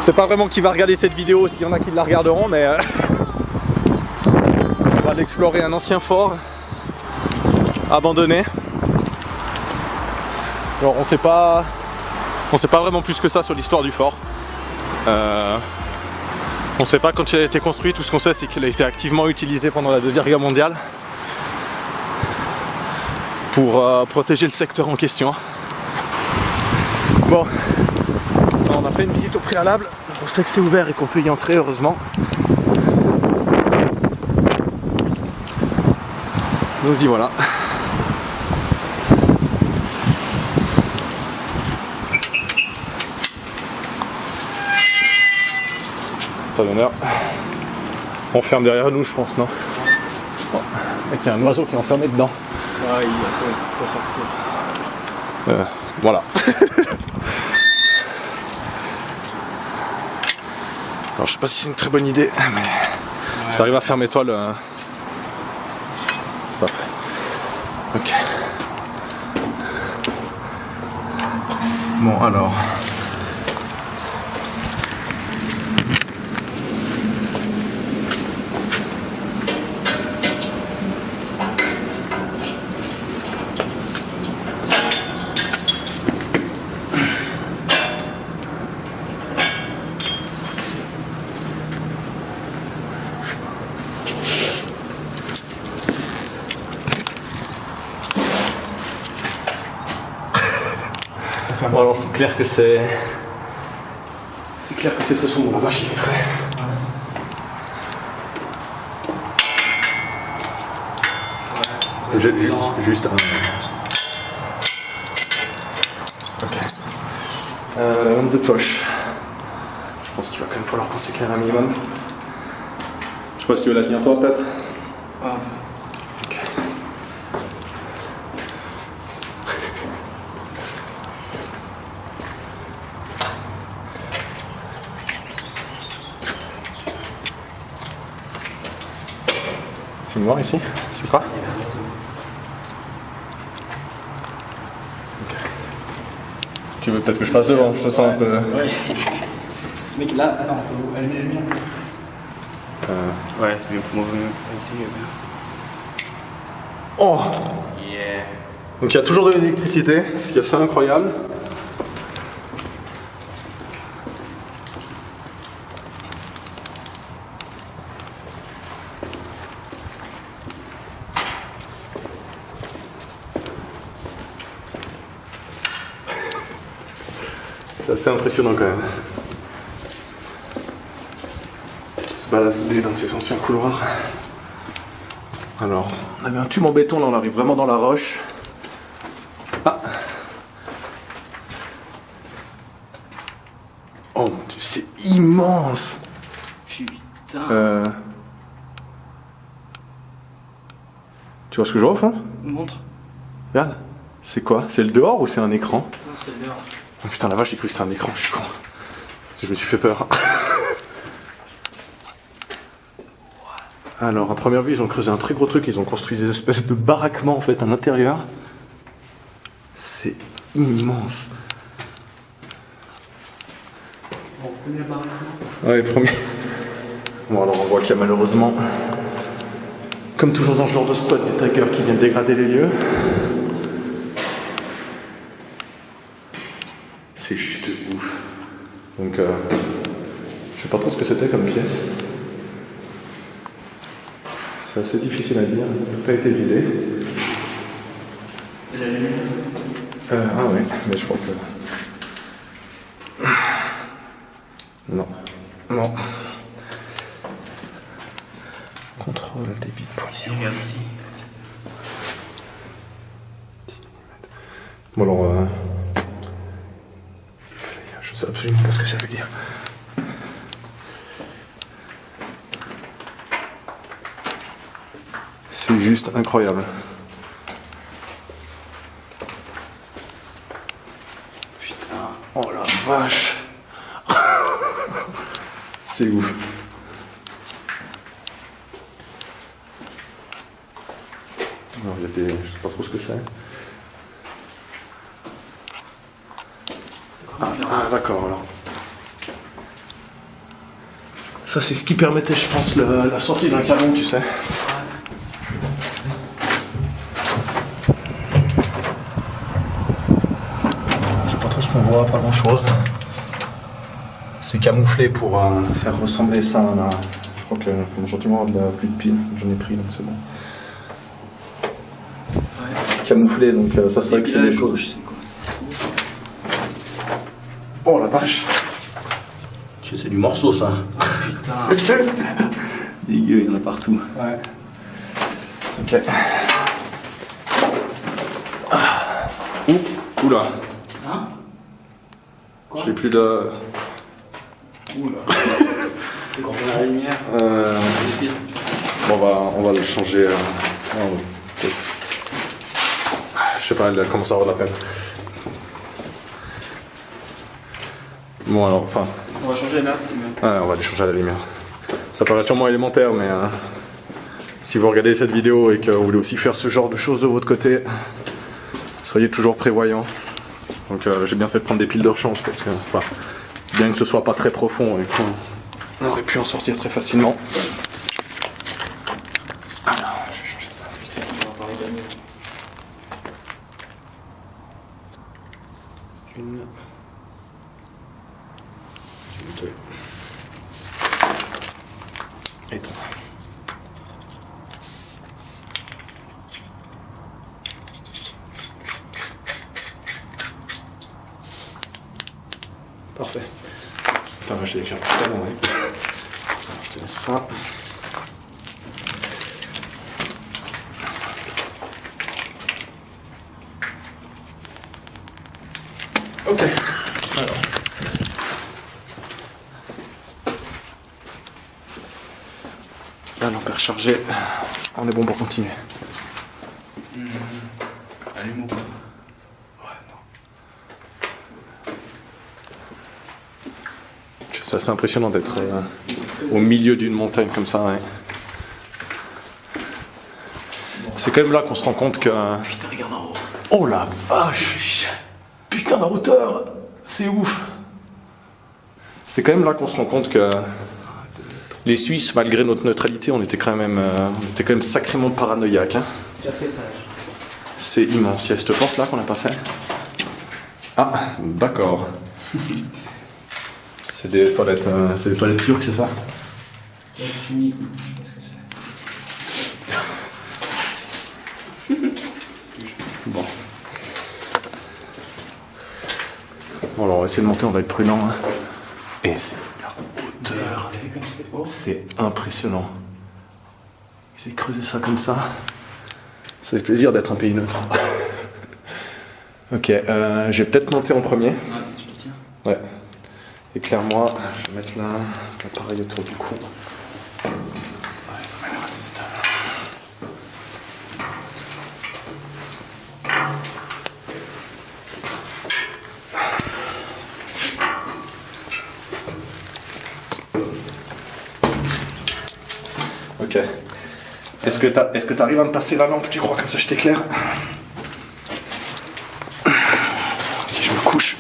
sais pas vraiment qui va regarder cette vidéo, s'il y en a qui la regarderont, mais on va aller explorer un ancien fort abandonné. Alors on sait pas vraiment plus que ça sur l'histoire du fort. On sait pas quand il a été construit, tout ce qu'on sait c'est qu'il a été activement utilisé pendant la Deuxième Guerre mondiale pour protéger le secteur en question. Bon, on a fait une visite au préalable, on sait que c'est ouvert et qu'on peut y entrer heureusement. Nous y voilà. Pas d'honneur. On ferme derrière nous, je pense, non? Bon. Il y a un oiseau qui est enfermé dedans. Ah, il faut sortir. Voilà. Alors je sais pas si c'est une très bonne idée, mais ouais. T'arrives à fermer toi le... Parfait. Ok. Bon alors... Bon alors c'est clair que c'est... C'est clair que c'est très sombre, la vache il fait frais. Ouais. Juste un... Ok. La lampe de poche. Je pense qu'il va quand même falloir qu'on s'éclaire un minimum. Je sais pas si tu veux la tenir toi peut-être. Ah. Ok. Filme-moi ici, c'est quoi? Okay. Tu veux peut-être que je passe devant, je te sens un peu... Ouais. Mec là, attends, faut allumer la lumière. Ouais, mais moi ici. Oh! Yeah. Donc il y a toujours de l'électricité, ce qui est assez incroyable. C'est assez impressionnant quand même. Se balader dans ces anciens couloirs. Alors, on avait un tube en béton, là on arrive vraiment dans la roche. Ah! Oh mon Dieu, c'est immense! Putain! Tu vois ce que je vois au fond? Montre. Regarde, c'est quoi? C'est le dehors ou c'est un écran? Non, c'est le dehors. Oh putain la vache, j'ai cru que c'était un écran, je suis con. Je me suis fait peur. Alors à première vue ils ont creusé un très gros truc, ils ont construit des espèces de baraquements en fait à l'intérieur. C'est immense. Bon, premier baraquement. Ouais, premier. Bon alors on voit qu'il y a malheureusement, comme toujours dans ce genre de spot, des taggers qui viennent dégrader les lieux. C'est juste ouf. Donc je sais pas trop ce que c'était comme pièce. C'est assez difficile à dire. Tout a été vidé. Et la lumière? Ah ouais, mais je crois que... Non. Non. Contrôle débit de pression. Regarde ici. Bon alors... Je sais absolument pas ce que ça veut dire. C'est juste incroyable. Putain. Oh la vache. C'est ouf. Alors il y a des... Je sais pas trop ce que c'est. Ah d'accord alors. Ça, c'est ce qui permettait, je pense, la sortie d'un camion, tu sais. Je sais pas trop ce qu'on voit, pas grand chose. C'est camouflé pour faire ressembler ça à... Je crois que mon gentiment a de la pluie de pile, j'en ai pris donc c'est bon. Ouais. Camouflé donc ça c'est vrai que c'est des choses. Je sais quoi. Oh la vache! Tu sais, c'est du morceau ça. Oh, putain! Dégueu, il y en a partout. Ouais. Ok. Oula! Hein? Quoi? J'ai plus de. Oula! Quand on a la lumière, bon, on va le changer. Je sais pas, il commence à avoir de la peine. Bon, alors, enfin. On va changer la lumière. Ouais, on va les changer à la lumière. Ça paraît sûrement élémentaire, mais si vous regardez cette vidéo et que vous voulez aussi faire ce genre de choses de votre côté, soyez toujours prévoyants. Donc, j'ai bien fait de prendre des piles de rechange parce que, enfin, bien que ce soit pas très profond et qu'on aurait pu en sortir très facilement. Alors, je vais changer ça. On entend les gamins. Une. Deux. Et trois. Parfait. Putain, je l'ai déjà tout à l'heure, ouais. Je te laisse ça. Ok. Alors. Là, l'ampère chargé. On est bon pour continuer. Allume ou pas? C'est assez impressionnant d'être au milieu d'une montagne comme ça. Ouais. C'est quand même là qu'on se rend compte que... Putain, regarde en haut. Oh la vache! Putain, la hauteur! C'est ouf! C'est quand même là qu'on se rend compte que les Suisses, malgré notre neutralité, on était quand même sacrément paranoïaques. Hein. 4 étages. C'est immense. Il y a cette porte là qu'on n'a pas fait. Ah, d'accord. C'est des toilettes turques, c'est ça? La chimie, je sais pas ce que c'est. Bon. Bon, alors on va essayer de monter, on va être prudent. Hein. Et c'est la hauteur. C'est impressionnant. Ils ont creusé ça comme ça. Ça fait plaisir d'être un pays neutre. Ok, je vais peut-être monter en premier. Ouais, tu te tiens. Ouais. Éclaire-moi, je vais mettre là l'appareil autour du cou. Ouais, ça m'a l'air assez stable. Ok. Est-ce que t'arrives à me passer la lampe, tu crois, comme ça je t'éclaire? Ok, je me couche.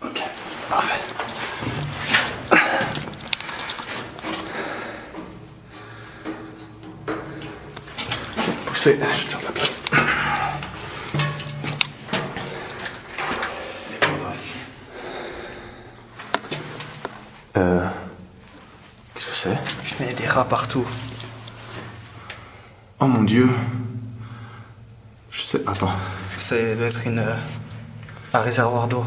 Ok, parfait. Poussez, je tire de la place. Qu'est-ce que c'est? Putain, il y a des rats partout. Oh mon dieu. Je sais. Attends. Ça doit être un réservoir d'eau.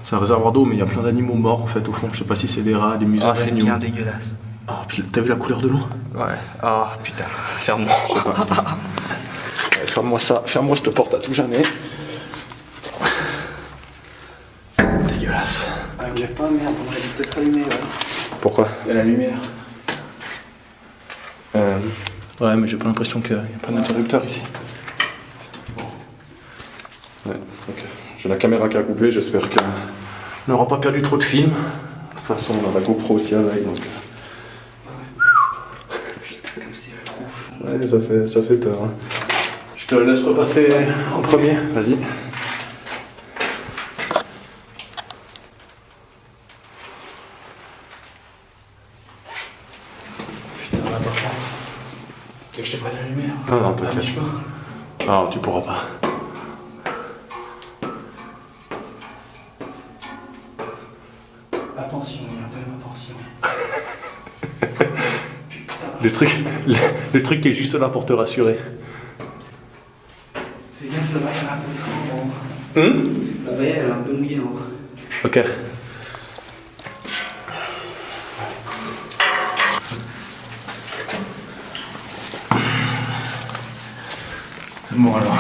C'est un réservoir d'eau, mais il y a plein d'animaux morts en fait au fond. Je sais pas si c'est des rats, des musaraignes. Ah, c'est bien dégueulasse. Oh, puis t'as vu la couleur de l'eau? Ouais. Ah, putain. Ferme-moi. Je sais pas. Ouais, ferme-moi ça. Ferme-moi cette porte à tout jamais. Dégueulasse. Ah, ok. Pas merde, on aurait dû peut-être allumer, ouais. Pourquoi? Il y a la lumière. Ouais, mais j'ai pas l'impression qu'il y a pas d'interrupteur ici. Ouais, ok. J'ai la caméra qui a coupé, j'espère qu'on n'aura pas perdu trop de films. De toute façon, on a la GoPro aussi avec, donc... Putain, comme c'est profond. Ouais, ça fait peur. Hein. Je te laisse repasser en premier. Vas-y. Tu veux que je te prenne la lumière? Non, non, Ah, t'inquiète. bouge pas. Non, tu pourras pas. Attention, il y a un peu d'attention. Le truc qui est juste là pour te rassurer. Fais gaffe, la baille elle est un peu trop en haut. La baille elle est un peu mouillée en haut. Ok. Bon alors.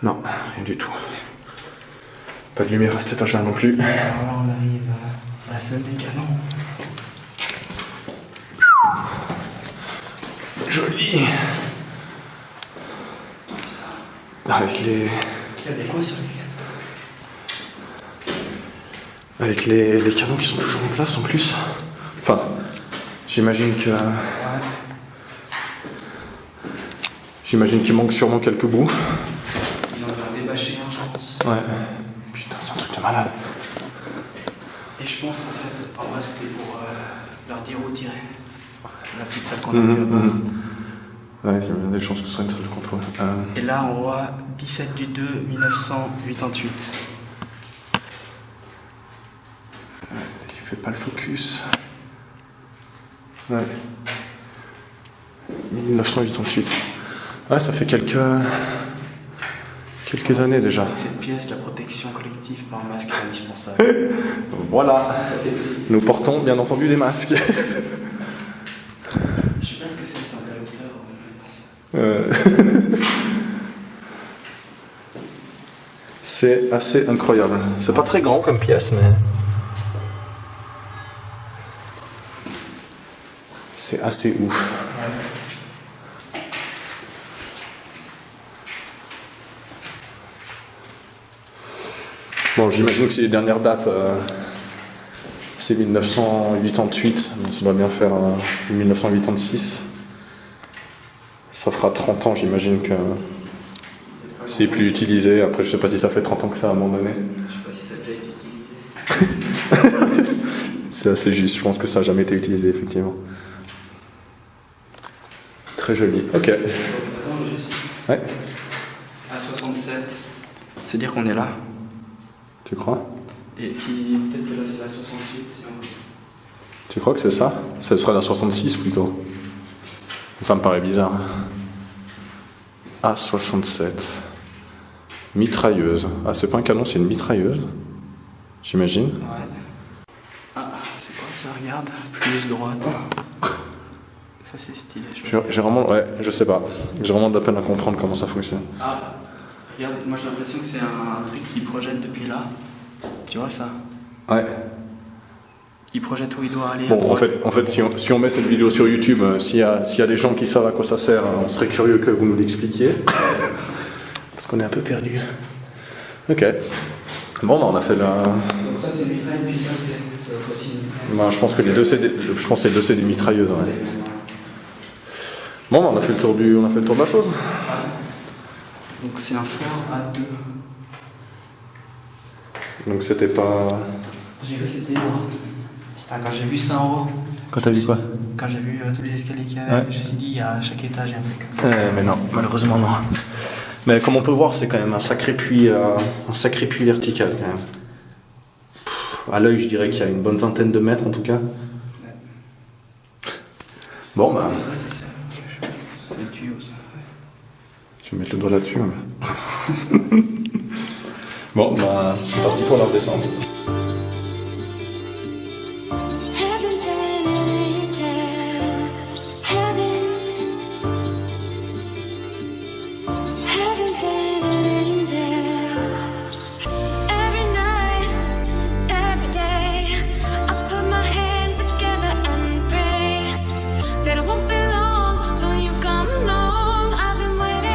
Non, rien du tout. Pas de lumière à cet étage-là non plus. Alors là on arrive à la salle des canons. Joli. Avec les... Il y a des quoi sur les canons? Avec les canons qui sont toujours en place en plus. Enfin, j'imagine que... J'imagine qu'il manque sûrement quelques bouts. Ils en ont débâché un, je pense. Ouais. Putain, c'est un truc de malade. Et je pense qu'en fait, en vrai, c'était pour leur dire où tirer. La petite salle qu'on a vue là-bas. Ouais, il y a bien des chances que ce soit une salle de contrôle. Et là, on voit 17 du 2 1988. Il fait pas le focus. Ouais. 1988. Ouais, ça fait quelques années déjà. Avec cette pièce, la protection collective par masque est indispensable. Voilà. Ça fait plaisir. Nous portons bien entendu des masques. Je sais pas ce que c'est cet interrupteur. C'est assez incroyable. C'est pas très grand comme pièce, mais... C'est assez ouf. Bon, j'imagine que c'est les dernières dates. C'est 1988, donc ça doit bien faire 1986. Ça fera 30 ans, j'imagine que c'est plus utilisé. Après, je sais pas si ça fait 30 ans que ça à un moment donné. Je sais pas si ça a déjà été utilisé. C'est assez juste, je pense que ça n'a jamais été utilisé, effectivement. Très joli. Ok. Attends, juste. Ouais, À 67, c'est dire qu'on est là. tu crois? Et si peut-être que là c'est la 68, si on... Tu crois que c'est ça? Ça sera la 66 plutôt. Ça me paraît bizarre. A67. Mitrailleuse. Ah, c'est pas un canon, c'est une mitrailleuse. J'imagine. Ouais. Ah, c'est quoi ça? Regarde. Plus droite. Ça c'est stylé. J'ai vraiment... Ouais, je sais pas. J'ai vraiment de la peine à comprendre comment ça fonctionne. Ah, regarde, moi j'ai l'impression que c'est un truc qui projette depuis là. Tu vois ça? Ouais. Qui projette où il doit aller. Bon, en fait si on met cette vidéo sur YouTube, s'il y a des gens qui savent à quoi ça sert, on serait curieux que vous nous l'expliquiez. Parce qu'on est un peu perdu. Ok. Bon, bah, on a fait la... Donc ça c'est une mitraille, puis ça c'est aussi une mitraille. Bah, je pense que les deux c'est des mitrailleuses. Ouais. Bon, bah, on a fait le tour de la chose. Donc c'est un fort à 2. Donc c'était pas... J'ai vu que c'était lourd. Putain, quand j'ai vu ça en haut. Quand t'as vu quoi? Quand j'ai vu tous les escaliers qu'il y avait, Ouais. je me suis dit, à chaque étage, il y a un truc comme ça. Mais non, malheureusement non. Mais comme on peut voir, c'est quand même un sacré puits vertical quand même. À l'œil, je dirais qu'il y a une bonne vingtaine de mètres en tout cas. Bon, bah... Et ça, c'est le tuyau, ça. Je vais mettre le doigt là-dessus. Mais... bon, bah, c'est parti pour la redescente. Heaven sent an angel. Heaven sent an angel. Every night, every day, I put my hands together and pray that it won't be long till you come along. I've been waiting.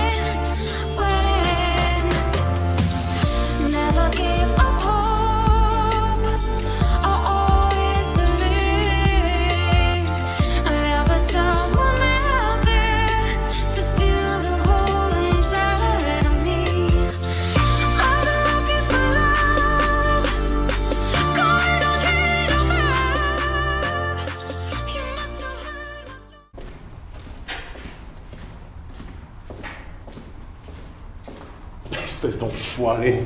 Never give up hope. Espèce d'enfoiré.